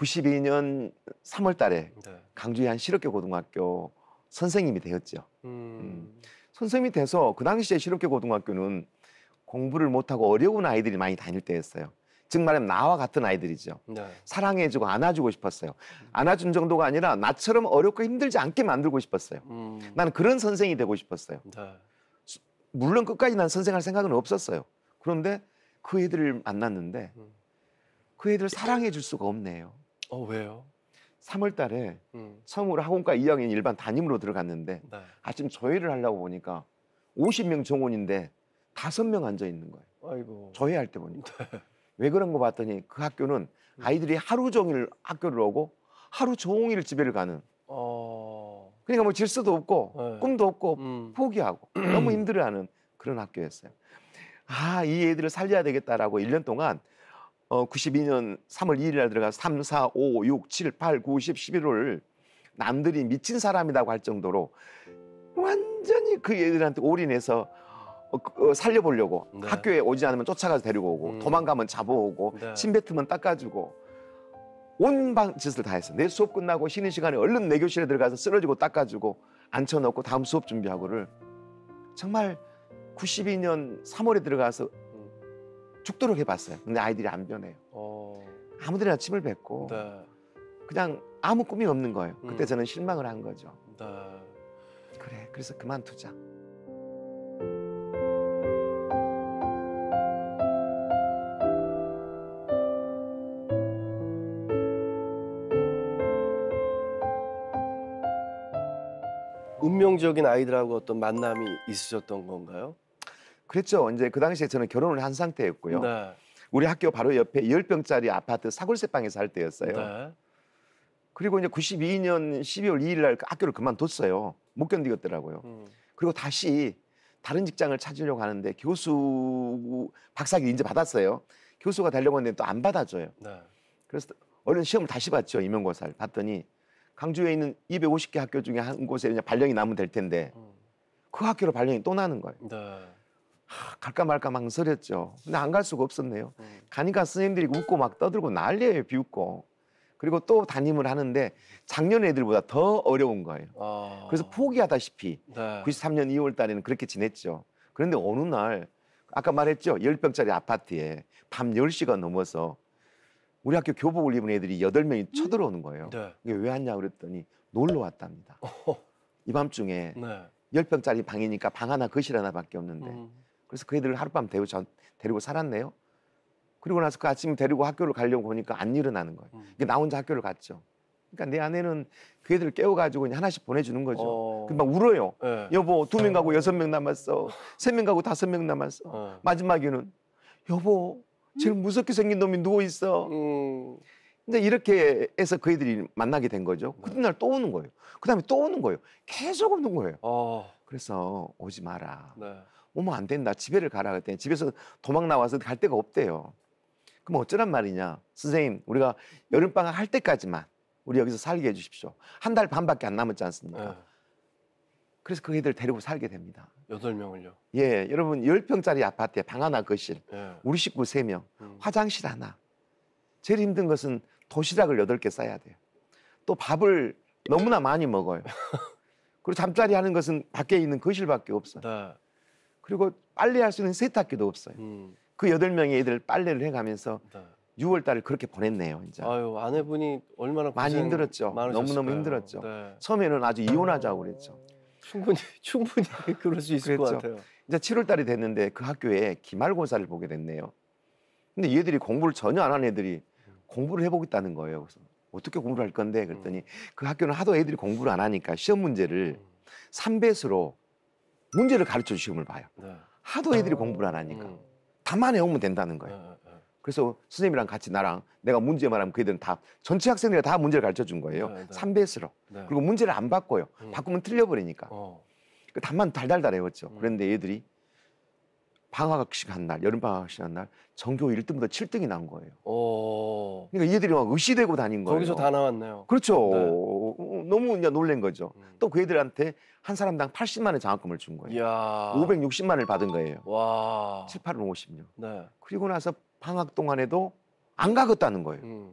92년 3월 달에 네. 강주의 한 실업계 고등학교 선생님이 되었죠. 선생님이 돼서 그 당시에 실업계 고등학교는 공부를 못하고 어려운 아이들이 많이 다닐 때였어요. 즉 말하면 나와 같은 아이들이죠. 네. 사랑해주고 안아주고 싶었어요. 안아준 정도가 아니라 나처럼 어렵고 힘들지 않게 만들고 싶었어요. 나는 그런 선생이 되고 싶었어요. 네. 물론 끝까지 난 선생할 생각은 없었어요. 그런데 그 애들을 만났는데 그 애들 사랑해 줄 수가 없네요. 왜요? 3월 달에 처음으로 학원과 2학년 일반 담임으로 들어갔는데 네. 아침 조회를 하려고 보니까 50명 정원인데 5명 앉아 있는 거예요. 아이고. 조회할 때 보니까. 왜 그런 거 봤더니 그 학교는 아이들이 하루 종일 학교를 오고 하루 종일 집에를 가는. 그러니까 뭐 질서도 없고 네. 꿈도 없고 포기하고 너무 힘들어하는 그런 학교였어요. 아, 이 애들을 살려야 되겠다라고 1년 동안 92년 3월 2일 날 들어가서 3, 4, 5, 6, 7, 8, 9, 10, 11월 남들이 미친 사람이라고 할 정도로 완전히 그 애들한테 올인해서 살려보려고 네. 학교에 오지 않으면 쫓아가서 데리고 오고 도망가면 잡아오고 네. 침 뱉으면 닦아주고 온방 짓을 다 했어. 내 수업 끝나고 쉬는 시간에 얼른 내 교실에 들어가서 쓰러지고 닦아주고 앉혀놓고 다음 수업 준비하고를 정말 92년 3월에 들어가서 죽도록 해봤어요. 근데 아이들이 안 변해요. 아무데나 침을 뱉고 네. 그냥 아무 꿈이 없는 거예요. 그때 저는 실망을 한 거죠. 네. 그래, 그래서 그만두자. 운명적인 아이들하고 어떤 만남이 있으셨던 건가요? 그랬죠. 이제 그 당시에 저는 결혼을 한 상태였고요. 네. 우리 학교 바로 옆에 10평짜리 아파트 사골세방에 살 때였어요. 네. 그리고 이제 92년 12월 2일 날 학교를 그만뒀어요. 못 견디겠더라고요. 그리고 다시 다른 직장을 찾으려고 하는데 교수 박사학위 인제 받았어요. 교수가 되려고 했는데 또 안 받아줘요. 네. 그래서 얼른 시험을 다시 봤죠. 임용고사를 봤더니 강주에 있는 250개 학교 중에 한 곳에 그냥 발령이 나면 될 텐데 그 학교로 발령이 또 나는 거예요. 네. 갈까 말까 망설였죠. 근데 안 갈 수가 없었네요. 가니까 선생님들이 웃고 막 떠들고 난리예요. 비웃고. 그리고 또 담임을 하는데 작년 애들보다 더 어려운 거예요. 그래서 포기하다시피 네. 93년 2월 달에는 그렇게 지냈죠. 그런데 어느 날 아까 말했죠. 10평짜리 아파트에 밤 10시가 넘어서 우리 학교 교복을 입은 애들이 8명이 쳐들어오는 거예요. 네. 이게 왜 왔냐 그랬더니 놀러 왔답니다. 이 밤중에 네. 10평짜리 방이니까 방 하나 거실 하나밖에 없는데 그래서 그 애들을 하룻밤 데리고 살았네요. 그리고 나서 그 아침 데리고 학교를 가려고 보니까 안 일어나는 거예요. 나 혼자 학교를 갔죠. 그러니까 내 아내는 그 애들을 깨워가지고 그냥 하나씩 보내주는 거죠. 막 울어요. 네. 여보 2명 가고 6명 남았어. 3명 가고 5명 남았어. 마지막에는 여보 제일 무섭게 생긴 놈이 누워있어. 이제 이렇게 해서 그 애들이 만나게 된 거죠. 그 날 또 오는 거예요. 그 다음에 또 오는 거예요. 계속 오는 거예요. 그래서 오지 마라. 네. 오면 안 된다. 집에를 가라 그랬더니 집에서 도망 나와서 갈 데가 없대요. 그럼 어쩌란 말이냐. 선생님 우리가 여름방학 할 때까지만 우리 여기서 살게 해주십시오. 한 달 반밖에 안 남았지 않습니까? 네. 그래서 그 애들 데리고 살게 됩니다. 8명을요? 예, 여러분 10평짜리 아파트에 방 하나 거실, 네. 우리 식구 3명, 화장실 하나. 제일 힘든 것은 도시락을 8개 싸야 돼요. 또 밥을 너무나 많이 먹어요. 그리고 잠자리 하는 것은 밖에 있는 거실밖에 없어요. 네. 그리고 빨래할 수 있는 세탁기도 없어요. 그 8명의 애들 빨래를 해가면서 네. 6월 달을 그렇게 보냈네요. 이제. 아유, 아내분이 얼마나 많이 고생 힘들었죠. 많으셨을까요? 너무너무 힘들었죠. 네. 처음에는 아주 이혼하자고 그랬죠. 충분히 그럴 수 있을 것 그랬죠. 같아요. 이제 7월 달이 됐는데 그 학교에 기말고사를 보게 됐네요. 근데 얘들이 공부를 전혀 안 한 애들이 공부를 해보겠다는 거예요. 그래서 어떻게 공부를 할 건데 그랬더니 그 학교는 하도 애들이 공부를 안 하니까 시험 문제를 3배수로 문제를 가르쳐 시험을 봐요. 네. 하도 애들이 공부를 안 하니까 답만 해오면 된다는 거예요. 네. 그래서 선생님이랑 같이 나랑 내가 문제 말하면 그 애들은 다 전체 학생들이 다 문제를 가르쳐 준 거예요. 네. 3배수로. 네. 그리고 문제를 안 바꿔요. 바꾸면 틀려버리니까. 그 답만 달달달 외웠죠. 그런데 애들이 방학식 한 날, 여름방학식 한 날 전교 1등부터 7등이 나온 거예요. 그러니까 얘들이 막 의시되고 다닌 거예요. 거기서 다 나왔네요. 그렇죠. 네. 너무 이제 놀란 거죠. 또 그 애들한테 한 사람당 80만 원 장학금을 준 거예요. 이야. 560만 원을 받은 거예요. 와. 7, 8은 50요. 네. 그리고 나서 방학 동안에도 안 가겠다는 거예요.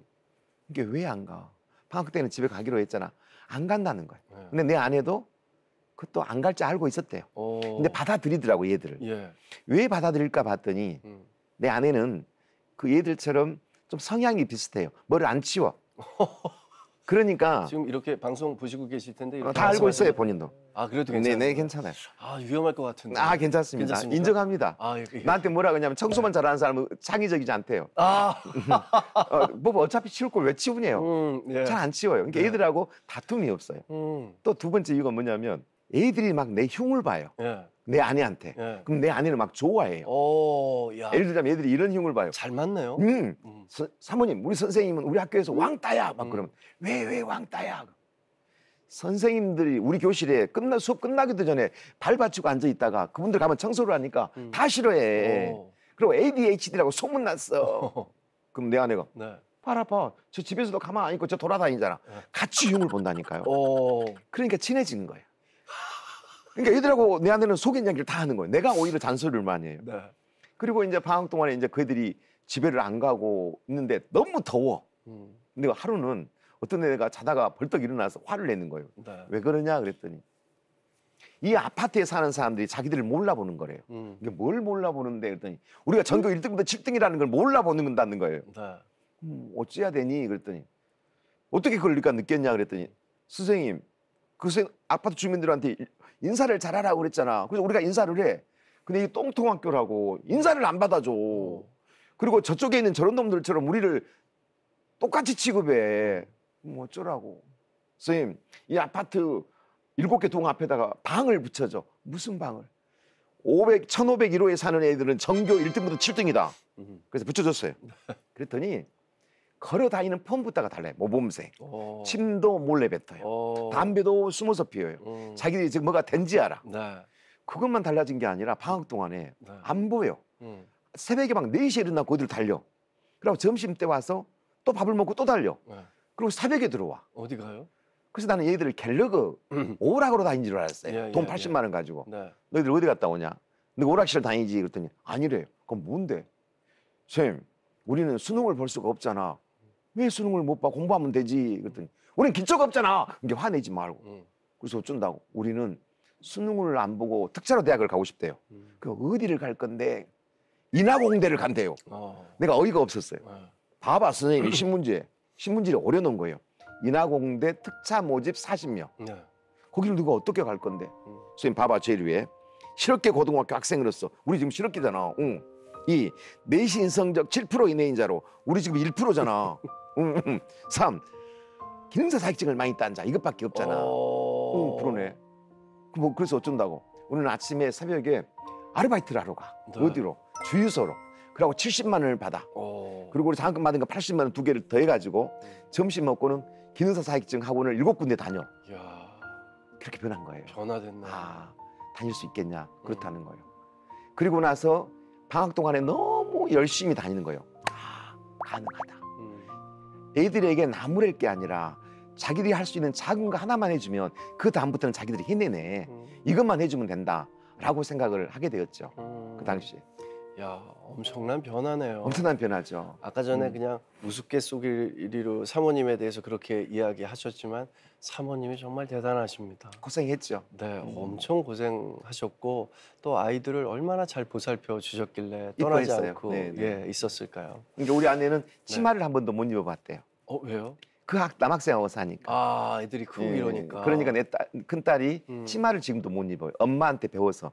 이게 왜 안 가? 방학 때는 집에 가기로 했잖아. 안 간다는 거예요. 네. 근데 내 아내도 그것도 안 갈지 알고 있었대요. 근데 받아들이더라고 얘들을. 예. 왜 받아들일까 봤더니 내 아내는 그 얘들처럼 좀 성향이 비슷해요. 머리를 안 치워. 그러니까 지금 이렇게 방송 보시고 계실 텐데 이렇게 다 알고 있어요 말씀하시면- 본인도. 아 그래도 네, 괜찮아요. 네, 괜찮아요. 아 위험할 것 같은데. 아, 괜찮습니다. 괜찮습니까? 인정합니다. 아, 나한테 뭐라 그러냐면 청소만 잘하는 사람은 창의적이지 않대요. 아, 뭐 어차피 치울 걸 왜 치우냐요. 예. 잘 안 치워요. 그러니까 네. 애들하고 다툼이 없어요. 또 두 번째 이유가 뭐냐면 애들이 막 내 흉을 봐요. 예. 내 아내한테. 예. 그럼 내 아내를 막 좋아해요. 야. 예를 들자면 애들이 이런 흉을 봐요. 잘 맞네요. 사모님, 우리 선생님은 우리 학교에서 왕따야. 막 음. 그러면 왜 왕따야? 선생님들이 우리 교실에 수업 끝나기도 전에 발 받치고 앉아 있다가 그분들 가면 청소를 하니까 다 싫어해. 오. 그리고 ADHD라고 소문났어. 그럼 내 아내가 네. 봐라, 저 집에서도 가만 안 있고 저 돌아다니잖아. 네. 같이 흉을 본다니까요. 오. 그러니까 친해지는 거예요. 그러니까 애들하고 내 아내는 속인 이야기를 다 하는 거예요. 내가 오히려 잔소리를 많이 해요. 네. 그리고 이제 방학 동안에 이제 그들이 집에를 안 가고 있는데 너무 더워. 근데 하루는 어떤 애가 자다가 벌떡 일어나서 화를 내는 거예요. 네. 왜 그러냐 그랬더니 이 아파트에 사는 사람들이 자기들을 몰라보는 거래요. 이게 뭘 몰라보는데 그랬더니 우리가 전교 1등부터 7등이라는 걸 몰라보는다는 거예요. 네. 어찌해야 되니 그랬더니 어떻게 그걸 우리가 느꼈냐 그랬더니 선생님 아파트 주민들한테 인사를 잘하라고 그랬잖아. 그래서 우리가 인사를 해. 근데 이 똥통학교라고 인사를 안 받아줘. 그리고 저쪽에 있는 저런 놈들처럼 우리를 똑같이 취급해. 뭐 어쩌라고. 선생님 이 아파트 7개 동 앞에다가 방을 붙여줘. 무슨 방을? 1501호에 사는 애들은 전교 1등부터 7등이다. 그래서 붙여줬어요. 그랬더니 걸어다니는 펌부터가 달라요. 모범생. 침도 몰래 뱉어요. 담배도 숨어서 피워요. 자기들이 지금 뭐가 된지 알아. 네. 그것만 달라진 게 아니라 방학 동안에 네. 안 보여. 새벽에 막 4시에 일어나고 어디를 달려. 그리고 점심 때 와서 또 밥을 먹고 또 달려. 네. 그리고 새벽에 들어와. 어디 가요? 그래서 나는 얘들을 갤러그 오락으로 다니는 줄 알았어요. 예, 돈 예, 80만 원 가지고. 네. 너희들 어디 갔다 오냐? 너 오락실 다니지? 그랬더니 아니래요. 그럼 뭔데? 선생님, 우리는 수능을 볼 수가 없잖아. 왜 수능을 못 봐? 공부하면 되지. 그랬더니 우리는 기초가 없잖아. 이게 화내지 말고. 그래서 어쩐다고? 우리는 수능을 안 보고 특차로 대학을 가고 싶대요. 그 어디를 갈 건데 인하공대를 간대요. 내가 어이가 없었어요. 봐봐 선생님이 신문지를 오려놓은 거예요. 인하공대 특차 모집 40명. 네. 거기를 누가 어떻게 갈 건데? 선생님 봐봐 제일 위에 실업계 고등학교 학생으로서 우리 지금 실업계잖아. 응. 이 내신 성적 7% 이내인 자로 우리 지금 1%잖아. 3. 기능사 자격증을 많이 딴 자 이것밖에 없잖아. 그러네. 뭐 그래서 어쩐다고? 오늘 아침에 새벽에 아르바이트를 하러 가. 네. 어디로? 주유소로. 그러고 70만 원을 받아. 그리고 우리 장학금 받은 거 80만 원 2개를 더해가지고 점심 먹고는 기능사 자격증 학원을 7군데 다녀. 이야, 그렇게 변한 거예요. 변화됐네. 아, 다닐 수 있겠냐? 그렇다는 거예요. 그리고 나서 방학 동안에 너무 열심히 다니는 거예요. 아, 가능하다. 애들에게 나무랄 게 아니라 자기들이 할 수 있는 작은 거 하나만 해주면 그 다음부터는 자기들이 해내네. 이것만 해주면 된다라고 생각을 하게 되었죠. 그 당시에. 야, 엄청난 변화네요. 엄청난 변화죠. 아까 전에 그냥 우습게속이리로 사모님에 대해서 그렇게 이야기하셨지만 사모님이 정말 대단하십니다. 고생했죠. 네, 엄청 고생하셨고 또 아이들을 얼마나 잘 보살펴 주셨길래 떠나지 이뻐했어요. 않고 네, 네. 예, 있었을까요? 그러니까 우리 아내는 치마를 한 번도 못 입어봤대요. 왜요? 그 남학생하고 사니까. 아, 애들이 크고 예, 이러니까. 그러니까 내 큰 딸이 치마를 지금도 못 입어요. 엄마한테 배워서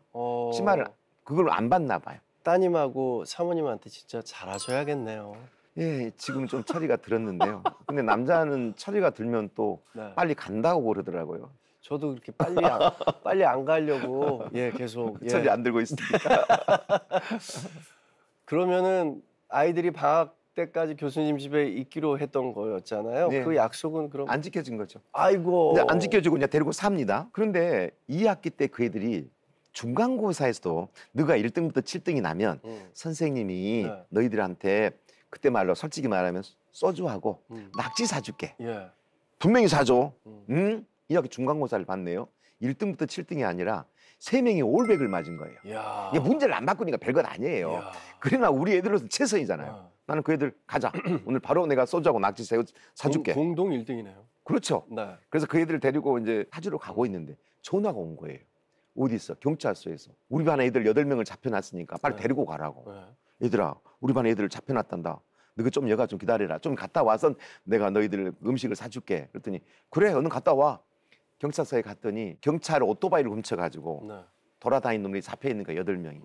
치마를 그걸 안 받나 봐요. 따님하고 사모님한테 진짜 잘하셔야겠네요. 예, 지금 좀 처리가 들었는데요. 근데 남자는 처리가 들면 또 네. 빨리 간다고 그러더라고요. 저도 그렇게 빨리 안 가려고 예, 계속 예. 처리 안 들고 있으니까. 그러면은 아이들이 방학 때까지 교수님 집에 있기로 했던 거였잖아요. 네. 그 약속은 그럼 안 지켜진 거죠. 아이고. 근데 안 지켜주고 그냥 데리고 삽니다. 그런데 2학기 때 그 애들이 중간고사에서도 너가 1등부터 7등이 나면 선생님이 네. 너희들한테 그때 말로 솔직히 말하면 소주하고 낙지 사줄게. 예. 분명히 사줘. 응? 2학기 중간고사를 봤네요. 1등부터 7등이 아니라 3명이 올백을 맞은 거예요. 야. 이게 문제를 안 바꾸니까 별것 아니에요. 야. 그러나 우리 애들로서 최선이잖아요. 나는 그 애들 가자. 오늘 바로 내가 소주하고 낙지 새우 사줄게. 공동 1등이네요. 그렇죠. 네. 그래서 그 애들을 데리고 이제 파주로 가고 있는데 전화가 온 거예요. 어디서? 경찰서에서. 우리 반 애들 8명을 잡혀놨으니까 빨리 네. 데리고 가라고. 네. 얘들아, 우리 반 애들을 잡혀놨단다. 너가 좀 여가 좀 기다려라. 좀 갔다 와서 내가 너희들 음식을 사줄게. 그랬더니 그래, 얼른 갔다 와. 경찰서에 갔더니 경찰 오토바이를 훔쳐가지고 네. 돌아다니는 놈들이 잡혀있는 거야, 8명이.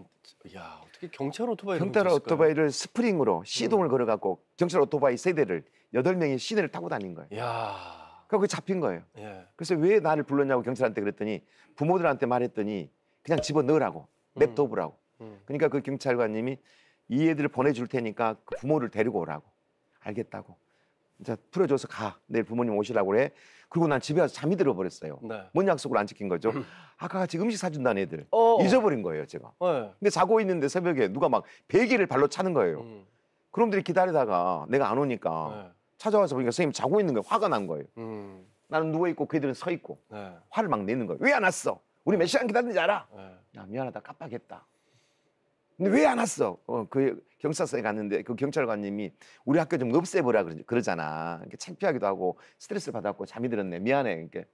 야, 어떻게 경찰 오토바이를 경찰 훔쳤을까요? 오토바이를 스프링으로 시동을 걸어갖고 경찰 오토바이 세대를 8명이 시내를 타고 다닌 거예요. 야. 그러니까 그게 잡힌 거예요. 예. 그래서 왜 나를 불렀냐고 경찰한테 그랬더니 부모들한테 말했더니 그냥 집어넣으라고, 냅둬보라고. 그러니까 그 경찰관님이 이 애들을 보내줄 테니까 그 부모를 데리고 오라고. 알겠다고. 이제 풀어줘서 가. 내일 부모님 오시라고 그래. 그리고 난 집에 와서 잠이 들어버렸어요. 네. 뭔 약속을 안 지킨 거죠? 아까 같이 음식 사준다는 애들. 어. 잊어버린 거예요, 제가. 네. 근데 자고 있는데 새벽에 누가 막 베개를 발로 차는 거예요. 그놈들이 기다리다가 내가 안 오니까 네. 찾아와서 보니까 선생님 자고 있는 거예요. 화가 난 거예요. 음. 나는 누워있고 그 애들은 서 있고 네. 화를 막 내는 거예요. 왜 안 왔어? 우리 몇 시간 기다렸는지 알아? 네. 야, 미안하다, 깜빡했다. 근데 왜 안 왔어? 그 경찰서에 갔는데 그 경찰관님이 우리 학교 좀 없애보라 그러잖아. 이렇게 창피하기도 하고 스트레스 받았고 잠이 들었네. 미안해. 이렇게.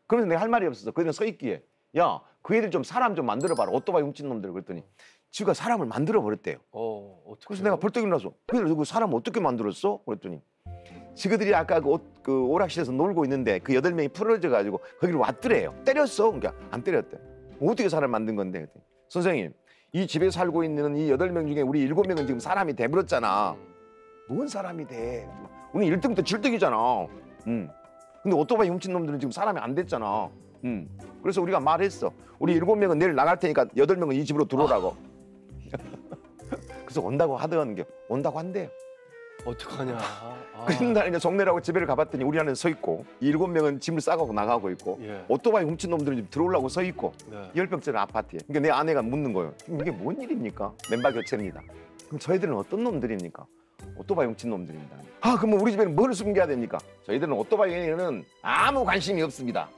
그러면서 내가 할 말이 없었어. 그 애들은 서 있기에. 야, 그 애들 좀 사람 좀 만들어봐라. 오토바이 훔친 놈들. 그랬더니 지가 사람을 만들어 버렸대요. 어떻게? 그래서 내가 벌떡 일어나서 그 애들 누구 사람 어떻게 만들었어? 그랬더니 지그들이 아까 그 오락실에서 놀고 있는데 그 8명이 풀어져 가지고 거기를 왔더래요. 때렸어. 그러니까 안 때렸대. 어떻게 사람 만든 건데? 그랬더니 선생님, 이 집에 살고 있는 이 8명 중에 우리 7명은 지금 사람이 돼버렸잖아. 뭔 사람이 돼? 우리 1등부터 7등이잖아. 근데 오토바이 훔친 놈들은 지금 사람이 안 됐잖아. 그래서 우리가 말했어. 우리 7명은 내일 나갈 테니까 8명은 이 집으로 들어오라고. 그래서 온다고 하던 게 온다고 한대요. 어떡하냐. 그래서 날 이제 정내라고 집에를 가봤더니 우리 안에 서 있고 7명은 짐을 싸가고 나가고 있고 예. 오토바이 훔친 놈들은 지금 들어오려고 서 있고 네. 10평짜리 아파트에. 그러니까 내 아내가 묻는 거예요. 이게 뭔 일입니까? 멤버 교체입니다. 그럼 저희들은 어떤 놈들입니까? 오토바이 훔친 놈들입니다. 아, 그럼 우리 집에는 뭘 숨겨야 됩니까? 저희들은 오토바이에는 아무 관심이 없습니다.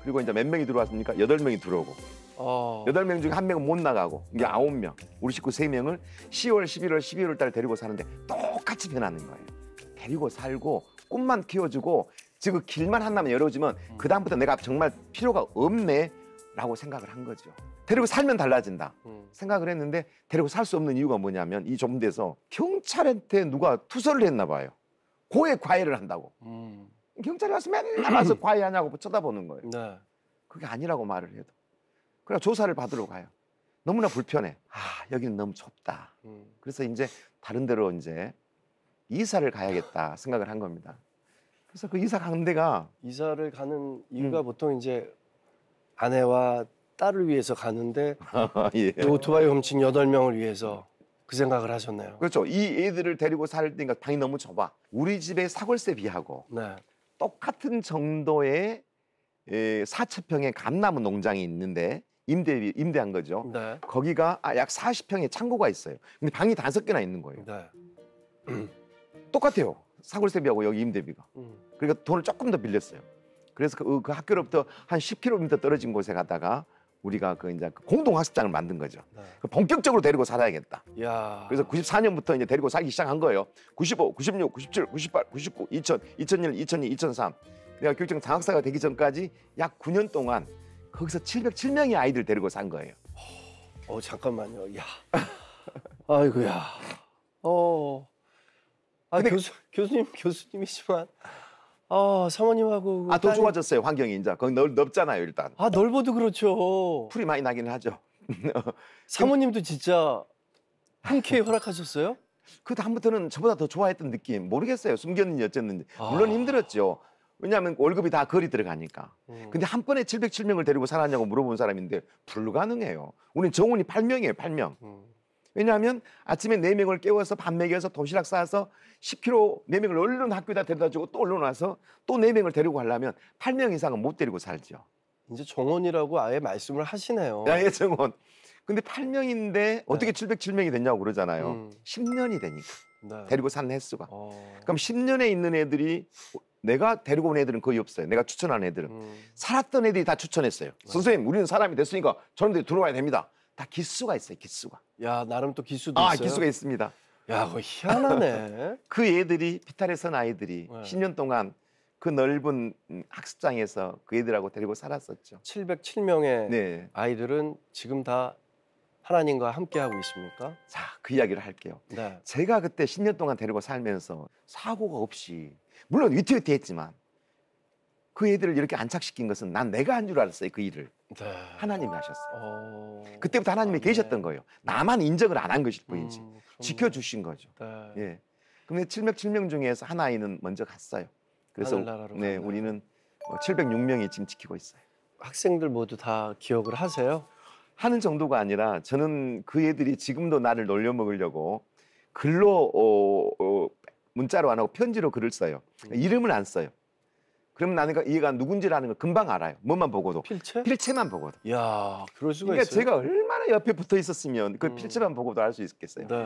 그리고 이제 몇 명이 들어왔습니까? 8명이 들어오고 8명 중에 1명은 못 나가고 이게 9명, 우리 식구 3명을 10월, 11월, 12월 달 데리고 사는데 똑같이 변하는 거예요. 데리고 살고 꿈만 키워주고 지금 길만 한다면 열어주면 그다음부터 내가 정말 필요가 없네 라고 생각을 한 거죠. 데리고 살면 달라진다 생각을 했는데 데리고 살 수 없는 이유가 뭐냐면 이 좁은 데서 경찰한테 누가 투서를 했나 봐요. 고액 과외를 한다고. 경찰이 와서 맨날 와서 과외하냐고 쳐다보는 거예요. 네. 그게 아니라고 말을 해도. 그래 조사를 받으러 가요. 너무나 불편해. 아, 여기는 너무 좁다. 그래서 이제 다른 데로 이제 이사를 가야겠다 생각을 한 겁니다. 그래서 그 이사 간 데가 이사를 가는 이유가 보통 이제 아내와 딸을 위해서 가는데 예. 이 오토바이 훔친 8명을 위해서 그 생각을 하셨네요. 그렇죠. 이 애들을 데리고 살 때니까 방이 너무 좁아. 우리 집의 사골세 비하고 네. 똑같은 정도의 4,000평의 감나무 농장이 있는데 임대한 거죠. 네. 거기가 약 40평의 창고가 있어요. 근데 방이 5개나 있는 거예요. 네. 똑같아요. 사골세비하고 여기 임대비가. 그러니까 돈을 조금 더 빌렸어요. 그래서 그 학교로부터 한 10km 떨어진 곳에 가다가 우리가 그 이제 공동 학습장을 만든 거죠. 네. 본격적으로 데리고 살아야겠다. 야. 그래서 94년부터 이제 데리고 살기 시작한 거예요. 95, 96, 97, 98, 99, 2000, 2001, 2002, 2003. 내가 교육청 장학사가 되기 전까지 약 9년 동안 거기서 707명의 아이들 데리고 산 거예요. 잠깐만요. 야. 아이고야. 근데 교수님이지만 사모님하고 더 좋아졌어요. 환경이 이제 거기 넓잖아요. 일단 넓어도 그렇죠. 풀이 많이 나기는 하죠. 사모님도 진짜 흔쾌히 허락하셨어요? 그 다음부터는 저보다 더 좋아했던 느낌 모르겠어요. 숨겼는지 어쨌는지. 물론 힘들었죠. 왜냐하면 월급이 다 거리 들어가니까. 근데 한 번에 707명을 데리고 살았냐고 물어본 사람인데 불가능해요. 우린 정원이 8명이에요. 8명. 왜냐하면 아침에 4명을 깨워서 밥 먹여서 도시락 싸서 10km 4명을 얼른 학교에다 데려다주고 또 올려놔서 또 4명을 데리고 가려면 8명 이상은 못 데리고 살죠. 이제 정원이라고 아예 말씀을 하시네요. 야예 정원. 근데 8명인데 어떻게 707명이 됐냐고 그러잖아요. 10년이 되니까. 네. 데리고 산 횟수가. 그럼 10년에 있는 애들이 내가 데리고 온 애들은 거의 없어요. 내가 추천한 애들은. 살았던 애들이 다 추천했어요. 선생님 우리는 사람이 됐으니까 저런데 들어와야 됩니다. 다 기수가 있어요. 기수가. 야 나름 또 기수도 있어요? 기수가 있습니다. 야, 그거 희한하네. 그 애들이 피탈에 선 아이들이 네. 10년 동안 그 넓은 학습장에서 그 애들하고 데리고 살았었죠. 707명의 네. 아이들은 지금 다 하나님과 함께 하고 있습니까? 자, 그 이야기를 할게요. 네. 제가 그때 10년 동안 데리고 살면서 사고가 없이 물론 위태위태했지만 그 애들을 이렇게 안착시킨 것은 난 내가 한 줄 알았어요. 그 일을 네. 하나님이 하셨어요. 어... 그때부터 하나님이 아, 네. 계셨던 거예요. 나만 인정을 안 한 것일 뿐이지 그럼요. 지켜주신 거죠. 네. 예. 근데 707명 중에서 한 아이는 먼저 갔어요. 그래서 하늘나라로 네, 갔나요? 우리는 706명이 지금 지키고 있어요. 학생들 모두 다 기억을 하세요? 하는 정도가 아니라 저는 그 애들이 지금도 나를 놀려먹으려고 글로 문자로 안 하고 편지로 글을 써요. 이름을 안 써요. 그러면 나는 얘가 누군지를 아는 걸 금방 알아요. 뭐만 보고도. 필체? 필체만 보고도. 야, 그럴 수가 그러니까 있어요. 제가 얼마나 옆에 붙어 있었으면 그 필체만 보고도 알 수 있겠어요. 네.